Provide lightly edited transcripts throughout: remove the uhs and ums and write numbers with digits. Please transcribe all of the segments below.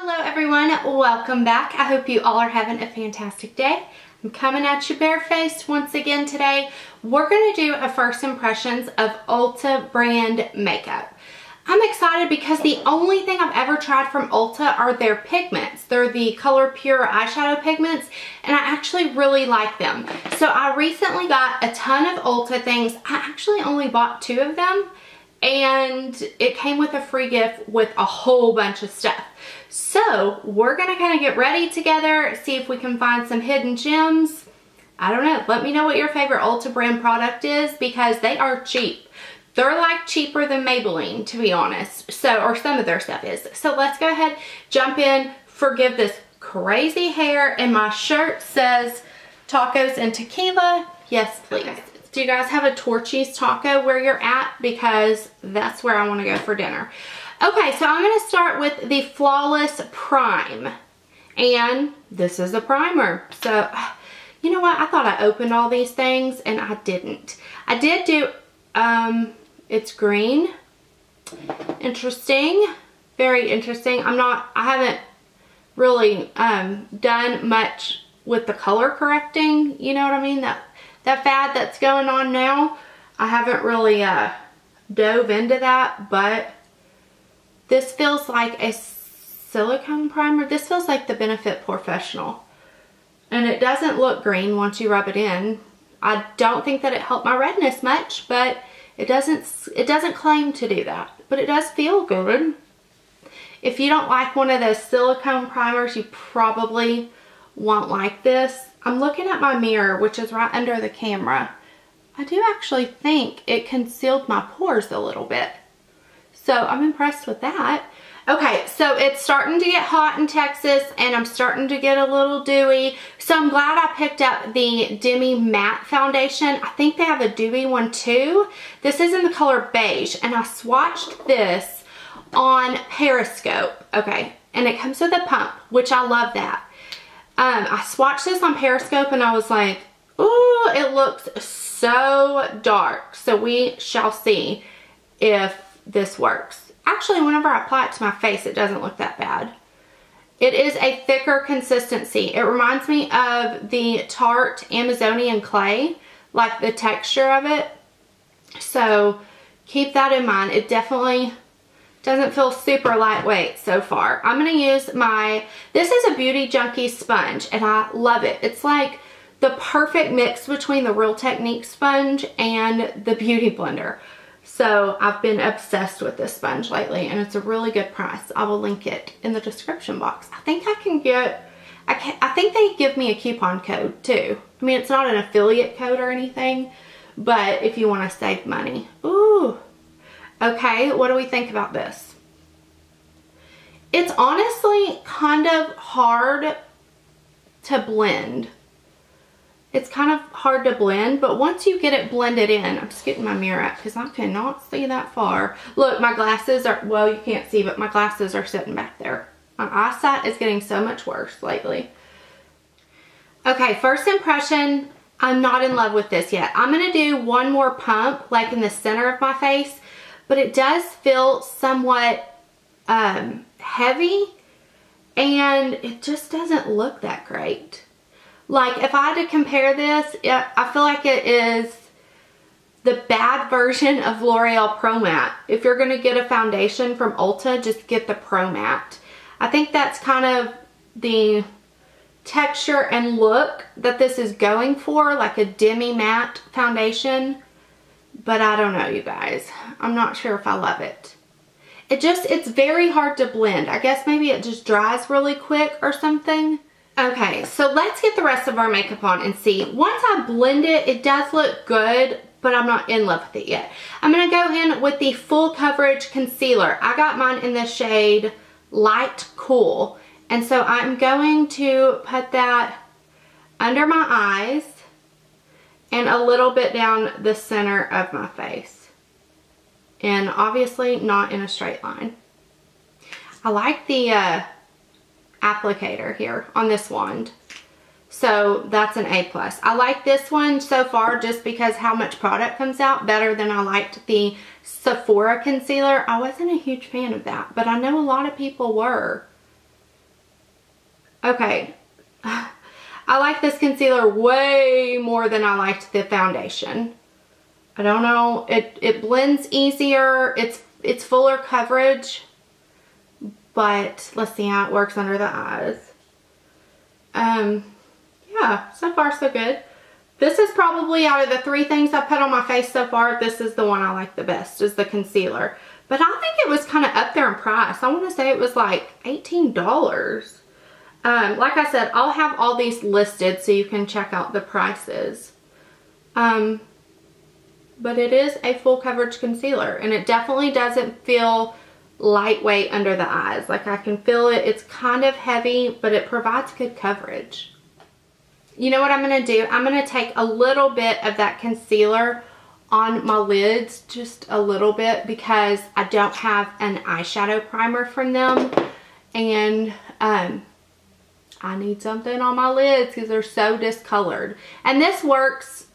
Hello everyone, welcome back. I hope you all are having a fantastic day. I'm coming at you barefaced once again today. We're going to do a first impressions of Ulta Brand Makeup. I'm excited because the only thing I've ever tried from Ulta are their pigments. They're the Color Pure eyeshadow pigments and I actually really like them. So I recently got a ton of Ulta things. I actually only bought 2 of them and it came with a free gift with a whole bunch of stuff. So we're gonna kind of get ready together, see if we can find some hidden gems. I don't know, let me know what your favorite Ulta brand product is because they are cheap. They're like cheaper than Maybelline, to be honest. So, or some of their stuff is. So let's go ahead, jump in, forgive this crazy hair, and my shirt says tacos and tequila. Yes, please. Okay. Do you guys have a Torchy's taco where you're at? Because that's where I want to go for dinner. Okay, so I'm going to start with the Flawless Prime. And this is a primer. So, you know what? I thought I opened all these things and I didn't. I did do, it's green. Interesting. Very interesting. I haven't really done much with the color correcting. You know what I mean? That fad that's going on now. I haven't really dove into that, but this feels like a silicone primer. This feels like the Benefit Professional. And it doesn't look green once you rub it in. I don't think that it helped my redness much, but it doesn't claim to do that. But it does feel good. If you don't like one of those silicone primers, you probably won't like this. I'm looking at my mirror, which is right under the camera. I do actually think it concealed my pores a little bit. So I'm impressed with that. Okay, so it's starting to get hot in Texas and I'm starting to get a little dewy. So I'm glad I picked up the Demi Matte Foundation. I think they have a dewy one too. This is in the color beige and I swatched this on Periscope. Okay, and it comes with a pump, which I love that. I swatched this on Periscope and I was like, ooh, it looks so dark. So we shall see if this works. Actually, whenever I apply it to my face, it doesn't look that bad. It is a thicker consistency. It reminds me of the Tarte Amazonian Clay, like the texture of it. So keep that in mind. It definitely doesn't feel super lightweight so far. I'm going to use this is a Beauty Junkie sponge and I love it. It's like the perfect mix between the Real Technique sponge and the Beauty Blender. So I've been obsessed with this sponge lately and it's a really good price. I will link it in the description box. I think I can get, I think they give me a coupon code too. I mean, it's not an affiliate code or anything, but if you want to save money. Ooh. Okay, what do we think about this? It's honestly kind of hard to blend. It's kind of hard to blend, but once you get it blended in, I'm just getting my mirror up because I cannot see that far. Look, my glasses are, well, you can't see, but my glasses are sitting back there. My eyesight is getting so much worse lately. Okay, first impression, I'm not in love with this yet. I'm going to do one more pump, like in the center of my face, but it does feel somewhat heavy and it just doesn't look that great. Like if I had to compare this, I feel like it is the bad version of L'Oreal Pro Matte. If you're going to get a foundation from Ulta, just get the Pro Matte. I think that's kind of the texture and look that this is going for, like a Demi Matte foundation. But I don't know, you guys. I'm not sure if I love it. It's very hard to blend. I guess maybe it just dries really quick or something. Okay, so let's get the rest of our makeup on and see. Once I blend it, it does look good, but I'm not in love with it yet. I'm going to go in with the Full Coverage Concealer. I got mine in the shade Light Cool. And so I'm going to put that under my eyes and a little bit down the center of my face. And obviously not in a straight line. I like the applicator here on this wand. So that's an A+. I like this one so far just because how much product comes out better than I liked the Sephora concealer. I wasn't a huge fan of that, but I know a lot of people were. Okay. I like this concealer way more than I liked the foundation. I don't know. It blends easier. It's fuller coverage. But let's see how it works under the eyes. Yeah, so far so good. This is probably, out of the 3 things I put on my face so far, this is the one I like the best, is the concealer. But I think it was kind of up there in price. I want to say it was like $18. Like I said, I'll have all these listed so you can check out the prices. But it is a full coverage concealer, and it definitely doesn't feel lightweight under the eyes. Like, I can feel it. It's kind of heavy, but it provides good coverage. You know what I'm going to do? I'm going to take a little bit of that concealer on my lids, just a little bit, because I don't have an eyeshadow primer from them, and I need something on my lids because they're so discolored. And this works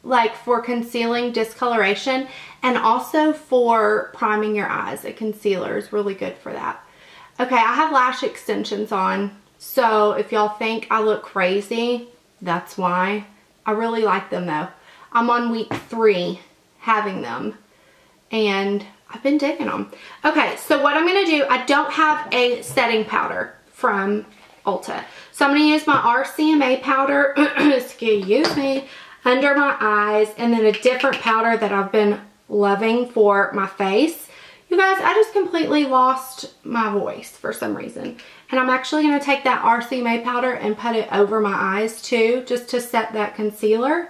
like for concealing discoloration and also for priming your eyes. A concealer is really good for that. Okay, I have lash extensions on, so if y'all think I look crazy, that's why. I really like them though. I'm on week 3 having them, and I've been digging them. Okay, so what I'm going to do, I don't have a setting powder from Ulta. So I'm going to use my RCMA powder, excuse me, under my eyes, and then a different powder that I've been loving for my face. You guys, I just completely lost my voice for some reason. And I'm actually going to take that RCMA powder and put it over my eyes too, just to set that concealer.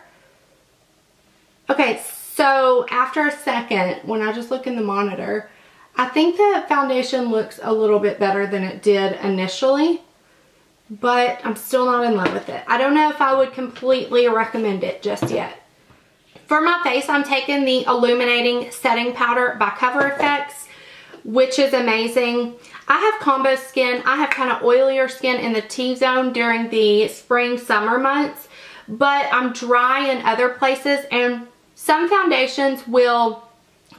Okay, so after a second, when I just look in the monitor, I think the foundation looks a little bit better than it did initially, but I'm still not in love with it. I don't know if I would completely recommend it just yet. For my face, I'm taking the Illuminating Setting Powder by Cover FX, which is amazing. I have combo skin. I have kind of oilier skin in the T-zone during the spring, summer months, but I'm dry in other places, and some foundations will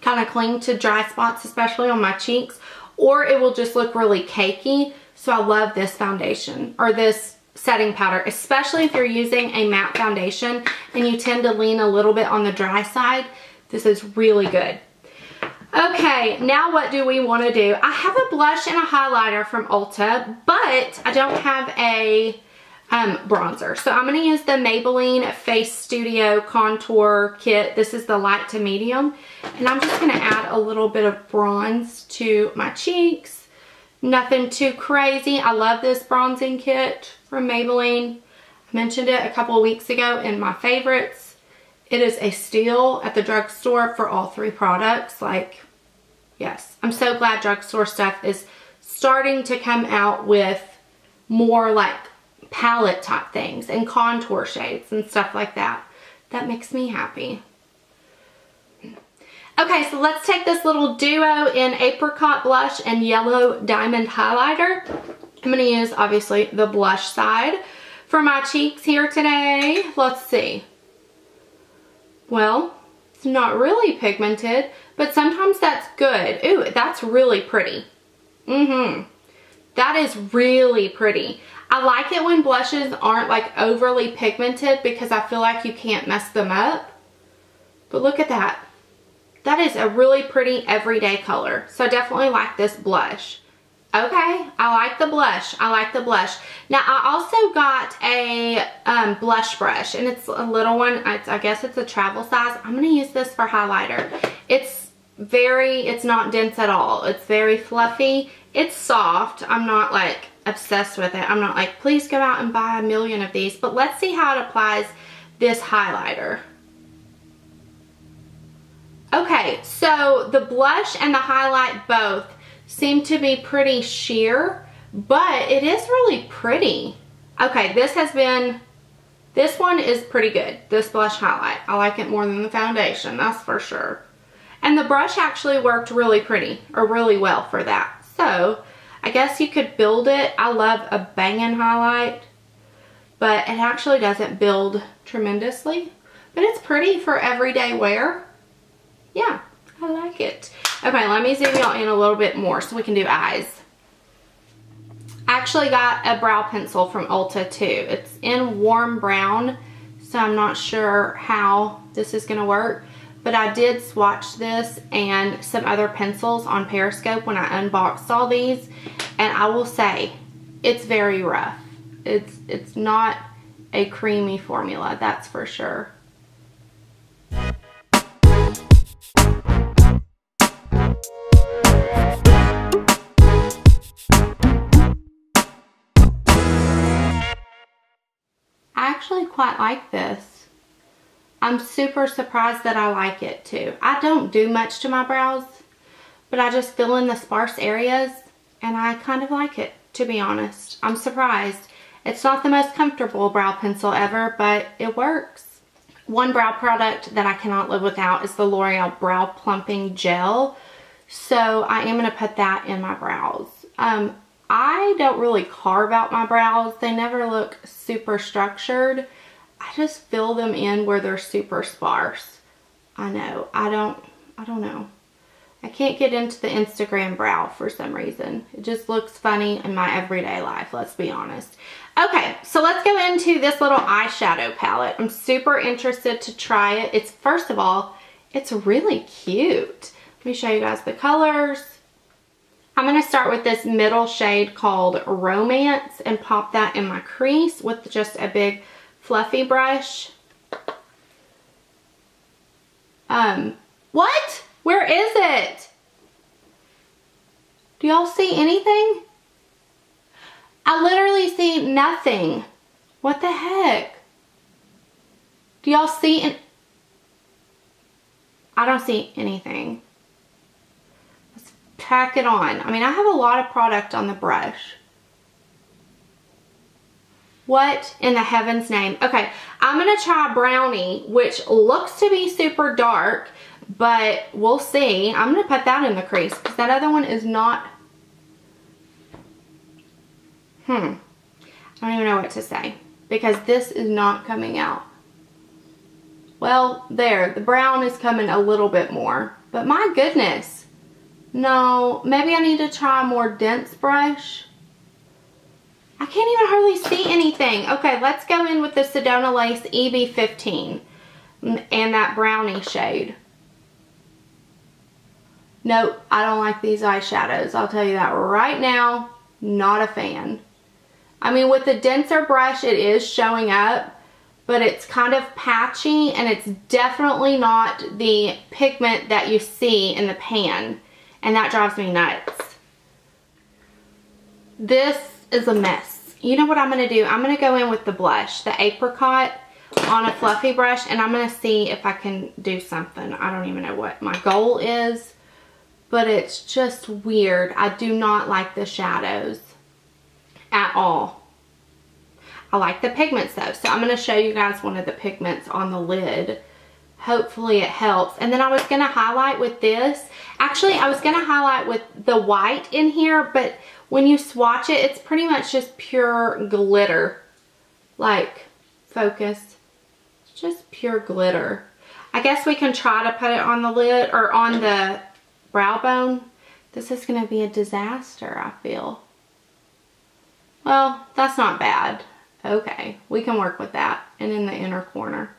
kind of cling to dry spots, especially on my cheeks, or it will just look really cakey. So I love this foundation, or this setting powder, especially if you're using a matte foundation and you tend to lean a little bit on the dry side. This is really good. Okay, now what do we want to do? I have a blush and a highlighter from Ulta, but I don't have a bronzer. So I'm going to use the Maybelline Face Studio Contour Kit. This is the light to medium. And I'm just going to add a little bit of bronze to my cheeks. Nothing too crazy. I love this bronzing kit from Maybelline. I mentioned it a couple of weeks ago in my favorites. It is a steal at the drugstore for all 3 products. Like, yes. I'm so glad drugstore stuff is starting to come out with more like palette type things and contour shades and stuff like that. That makes me happy. Okay, so let's take this little duo in Apricot Blush and Yellow Diamond Highlighter. I'm going to use, obviously, the blush side for my cheeks here today. Let's see. Well, it's not really pigmented, but sometimes that's good. Ooh, that's really pretty. That is really pretty. I like it when blushes aren't like overly pigmented because I feel like you can't mess them up. But look at that. That is a really pretty everyday color. So I definitely like this blush. Okay, I like the blush. I like the blush. Now, I also got a blush brush, and it's a little one. I guess it's a travel size. I'm going to use this for highlighter. It's not dense at all. It's very fluffy. It's soft. I'm not like obsessed with it. I'm not like, please go out and buy a million of these. But let's see how it applies this highlighter. Okay, so the blush and the highlight both seem to be pretty sheer, but it is really pretty. Okay, this one is pretty good, this blush highlight. I like it more than the foundation, that's for sure. And the brush actually worked really pretty, or really well for that. So, I guess you could build it. I love a banging highlight, but it actually doesn't build tremendously. But it's pretty for everyday wear. Yeah, I like it. Okay, let me zoom y'all in a little bit more so we can do eyes. I actually got a brow pencil from Ulta too. It's in warm brown, so I'm not sure how this is going to work. But I did swatch this and some other pencils on Periscope when I unboxed all these. And I will say, it's very rough. It's not a creamy formula, that's for sure. I actually quite like this. I'm super surprised that I like it too. I don't do much to my brows, but I just fill in the sparse areas and I kind of like it, to be honest. I'm surprised. It's not the most comfortable brow pencil ever, but it works. One brow product that I cannot live without is the L'Oreal Brow Plumping Gel. So I am going to put that in my brows. I don't really carve out my brows. They never look super structured. I just fill them in where they're super sparse. I know. I don't know. I can't get into the Instagram brow for some reason. It just looks funny in my everyday life, let's be honest. Okay, so let's go into this little eyeshadow palette. I'm super interested to try it. It's, first of all, it's really cute. Let me show you guys the colors. I'm going to start with this middle shade called Romance and pop that in my crease with just a big fluffy brush. What? Where is it? Do y'all see anything? I literally see nothing. What the heck? Do y'all see? I don't see anything. Let's pack it on. I mean, I have a lot of product on the brush. What in the heaven's name? Okay, I'm going to try Brownie, which looks to be super dark, but we'll see. I'm going to put that in the crease because that other one is not... I don't even know what to say because this is not coming out. Well, there, the brown is coming a little bit more, but my goodness. No, maybe I need to try a more dense brush. I can't even hardly see anything. Okay, let's go in with the Sedona Lace EB15 and that brownie shade. Nope, I don't like these eyeshadows. I'll tell you that right now. Not a fan. I mean, with the denser brush, it is showing up, but it's kind of patchy and it's definitely not the pigment that you see in the pan, and that drives me nuts. This is a mess. You know what I'm going to do? I'm going to go in with the blush, the Apricot, on a fluffy brush, and I'm going to see if I can do something. I don't even know what my goal is, but it's just weird. I do not like the shadows at all. I like the pigments though, so I'm going to show you guys one of the pigments on the lid. Hopefully it helps. And then I was going to highlight with this. Actually, I was going to highlight with the white in here, but when you swatch it, it's pretty much just pure glitter. Like, focus. It's just pure glitter. I guess we can try to put it on the lid or on the brow bone. This is going to be a disaster, I feel. Well, that's not bad. Okay, we can work with that. And in the inner corner.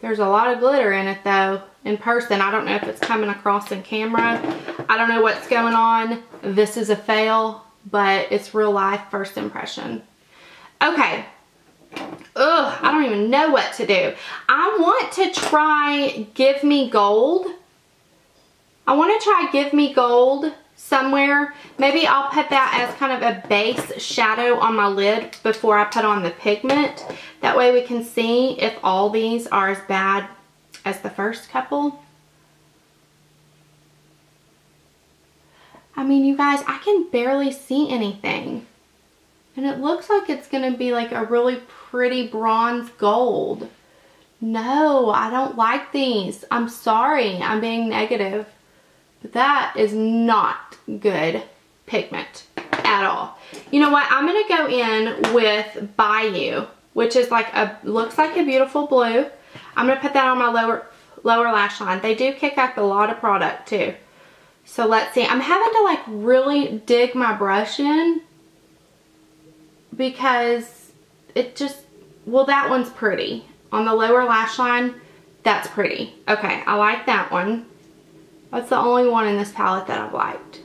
There's a lot of glitter in it though. In person, I don't know if it's coming across in camera. I don't know what's going on. This is a fail, but it's real life first impression. Okay. Ugh, I don't even know what to do. I want to try Give Me Gold. I want to try Give Me Gold somewhere. Maybe I'll put that as kind of a base shadow on my lid before I put on the pigment. That way we can see if all these are as bad as the first couple. I mean, you guys, I can barely see anything. And it looks like it's going to be like a really pretty bronze gold. No, I don't like these. I'm sorry, I'm being negative. But that is not good pigment at all. You know what? I'm going to go in with Bayou, which is like a, looks like a beautiful blue. I'm going to put that on my lower lash line. They do kick up a lot of product too. So let's see. I'm having to like really dig my brush in. because it just, well, that one's pretty. On the lower lash line, that's pretty. Okay, I like that one. That's the only one in this palette that I've liked.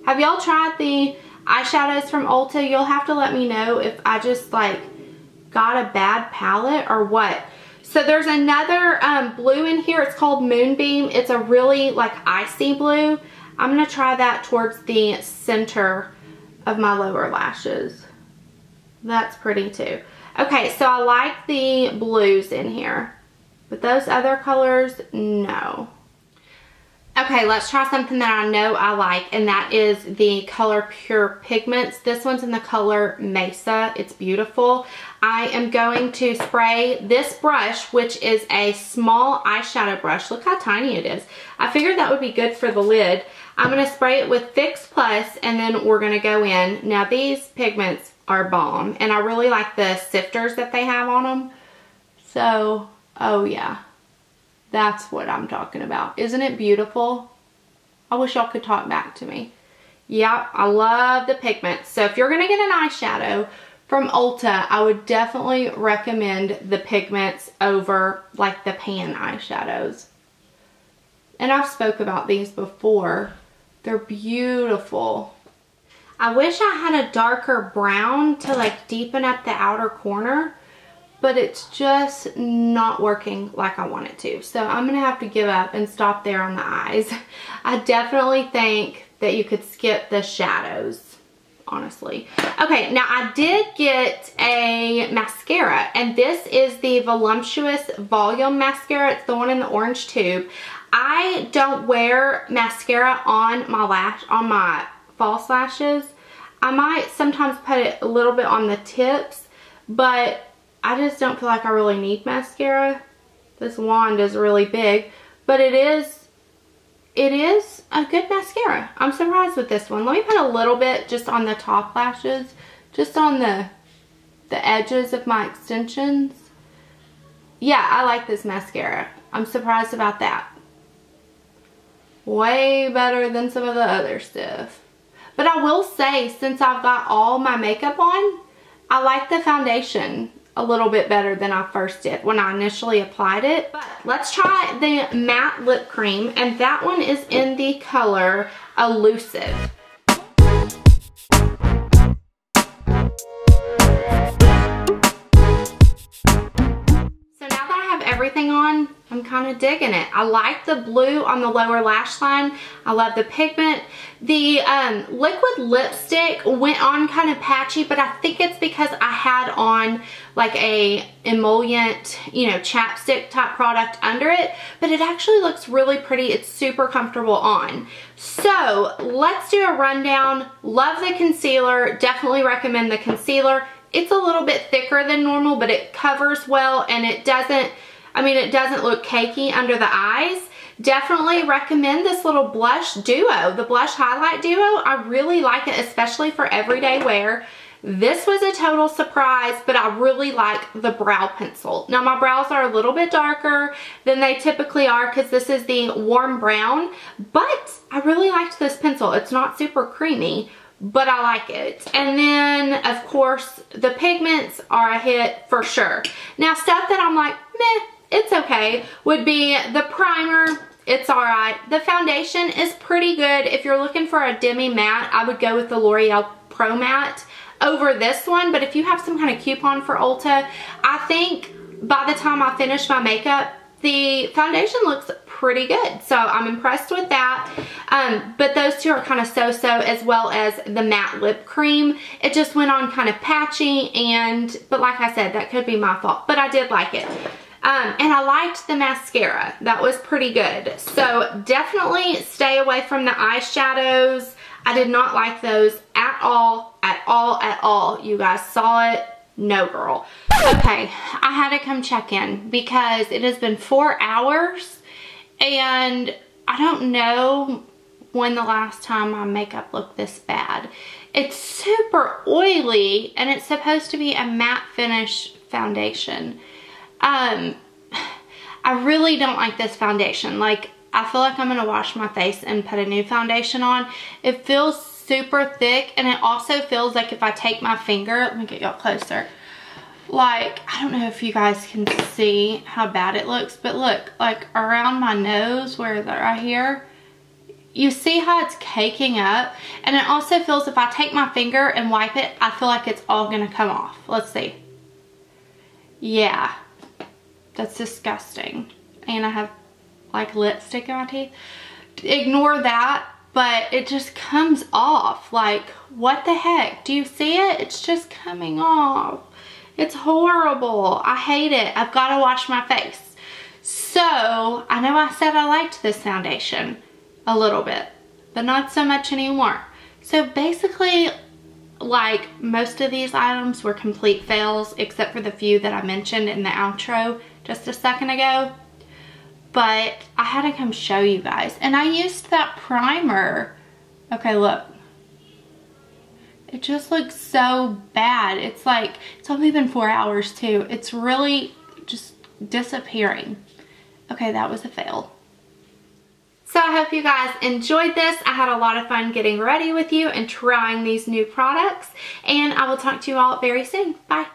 Have y'all tried the eyeshadows from Ulta? You'll have to let me know if I just like got a bad palette or what. So there's another blue in here. It's called Moonbeam. It's a really like icy blue. I'm gonna try that towards the center of my lower lashes. That's pretty too. Okay, so I like the blues in here, but those other colors, no. Okay, let's try something that I know I like, and that is the color Pure Pigments. This one's in the color Mesa. It's beautiful. I am going to spray this brush, which is a small eyeshadow brush. Look how tiny it is. I figured that would be good for the lid. I'm going to spray it with Fix Plus, and then we're going to go in. Now, these pigments are bomb, and I really like the sifters that they have on them. So, oh yeah. That's what I'm talking about. Isn't it beautiful? I wish y'all could talk back to me. Yeah, I love the pigments. So if you're gonna get an eyeshadow from Ulta, I would definitely recommend the pigments over like the pan eyeshadows. And I've spoke about these before. They're beautiful. I wish I had a darker brown to like deepen up the outer corner, but it's just not working like I want it to. So I'm gonna have to give up and stop there on the eyes. I definitely think that you could skip the shadows, honestly. Okay, now I did get a mascara, and this is the Voluptuous Volume Mascara. It's the one in the orange tube. I don't wear mascara on my false lashes. I might sometimes put it a little bit on the tips, but I just don't feel like I really need mascara. This wand is really big, but it is a good mascara. I'm surprised with this one. Let me put a little bit just on the top lashes, just on the edges of my extensions. Yeah, I like this mascara. I'm surprised about that. Way better than some of the other stuff. But I will say, since I've got all my makeup on, I like the foundation a little bit better than I first did when I initially applied it. But let's try the matte lip cream, and that one is in the color Elusive. So now that I have everything on, I'm kind of digging it. I like the blue on the lower lash line. I love the pigment. The liquid lipstick went on kind of patchy, but I think it's because I had on like a emollient, you know, chapstick type product under it, but it actually looks really pretty. It's super comfortable on. So let's do a rundown. Love the concealer. Definitely recommend the concealer. It's a little bit thicker than normal, but it covers well, and it doesn't look cakey under the eyes. Definitely recommend this little blush duo, the blush highlight duo. I really like it, especially for everyday wear. This was a total surprise, but I really like the brow pencil. Now my brows are a little bit darker than they typically are because this is the warm brown, but I really liked this pencil. It's not super creamy, but I like it. And then of course the pigments are a hit for sure. Now stuff that I'm like, meh, it's okay, would be the primer. It's alright. The foundation is pretty good. If you're looking for a demi matte, I would go with the L'Oreal Pro Matte over this one. But if you have some kind of coupon for Ulta, I think by the time I finish my makeup, the foundation looks pretty good. So I'm impressed with that. But those two are kind of so-so, as well as the matte lip cream. It just went on kind of patchy, but like I said, that could be my fault. But I did like it. And I liked the mascara. That was pretty good. So definitely stay away from the eyeshadows. I did not like those at all, at all, at all. You guys saw it. No, girl. Okay, I had to come check in because it has been 4 hours, and I don't know when the last time my makeup looked this bad. It's super oily, and it's supposed to be a matte finish foundation. I really don't like this foundation. Like, I feel like I'm gonna wash my face and put a new foundation on. It feels super thick, and it also feels like if I take my finger, let me get y'all closer. Like, I don't know if you guys can see how bad it looks, but look, like around my nose, where is that, right here? You see how it's caking up? And it also feels if I take my finger and wipe it, I feel like it's all gonna come off. Let's see. Yeah, that's disgusting. And I have like lipstick in my teeth. Ignore that, but it just comes off. Like, what the heck? Do you see it? It's just coming off. It's horrible. I hate it. I've got to wash my face. So, I know I said I liked this foundation a little bit, but not so much anymore. So basically, like, most of these items were complete fails, except for the few that I mentioned in the outro just a second ago. But I had to come show you guys. And I used that primer. Okay, look. It just looks so bad. It's like, it's only been 4 hours too. It's really just disappearing. Okay, that was a fail. So I hope you guys enjoyed this. I had a lot of fun getting ready with you and trying these new products. And I will talk to you all very soon. Bye.